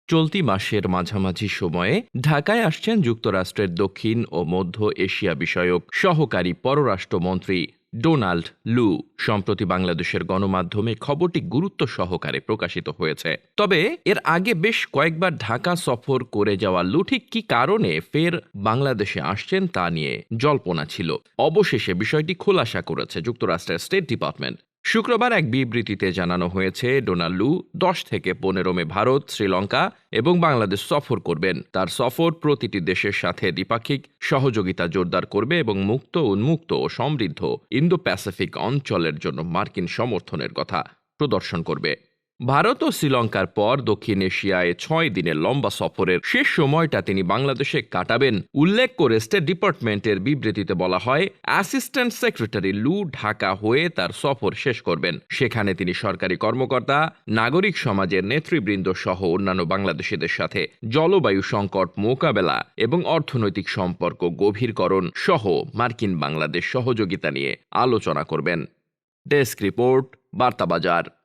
চলতি মাসের মাঝামাঝি সময়ে ঢাকায় আসছেন যুক্তরাষ্ট্রের দক্ষিণ ও মধ্য এশিয়া বিষয়ক সহকারী পররাষ্ট্রমন্ত্রী ডোনাল্ড লু। সম্প্রতি বাংলাদেশের গণমাধ্যমে খবরটি গুরুত্ব সহকারে প্রকাশিত হয়েছে। তবে এর আগে বেশ কয়েকবার ঢাকা সফর করে যাওয়া লু ঠিক কি কারণে ফের বাংলাদেশে আসছেন তা নিয়ে জল্পনা ছিল। অবশেষে বিষয়টি খোলাসা করেছে যুক্তরাষ্ট্রের স্টেট ডিপার্টমেন্ট। শুক্রবার এক বিবৃতিতে জানানো হয়েছে, ডোনাল্ড লু ১০ থেকে ১৫ মে ভারত, শ্রীলঙ্কা এবং বাংলাদেশ সফর করবেন। তার সফর প্রতিটি দেশের সাথে দ্বিপাক্ষিক সহযোগিতা জোরদার করবে এবং মুক্ত, উন্মুক্ত ও সমৃদ্ধ ইন্দো প্যাসিফিক অঞ্চলের জন্য মার্কিন সমর্থনের কথা প্রদর্শন করবে। ভারত ও শ্রীলঙ্কার পর দক্ষিণ এশিয়ায় ৬ দিনের লম্বা সফরের শেষ সময়টা তিনি বাংলাদেশে কাটাবেন উল্লেখ করে স্টেট ডিপার্টমেন্টের বিবৃতিতে বলা হয়, অ্যাসিস্ট্যান্ট সেক্রেটারি লু ঢাকা হয়ে তার সফর শেষ করবেন। সেখানে তিনি সরকারি কর্মকর্তা, নাগরিক সমাজের নেতৃবৃন্দ সহ অন্যান্য বাংলাদেশিদের সাথে জলবায়ু সংকট মোকাবেলা এবং অর্থনৈতিক সম্পর্ক গভীরকরণ সহ মার্কিন বাংলাদেশ সহযোগিতা নিয়ে আলোচনা করবেন। Desk report, বার্তাবাজার।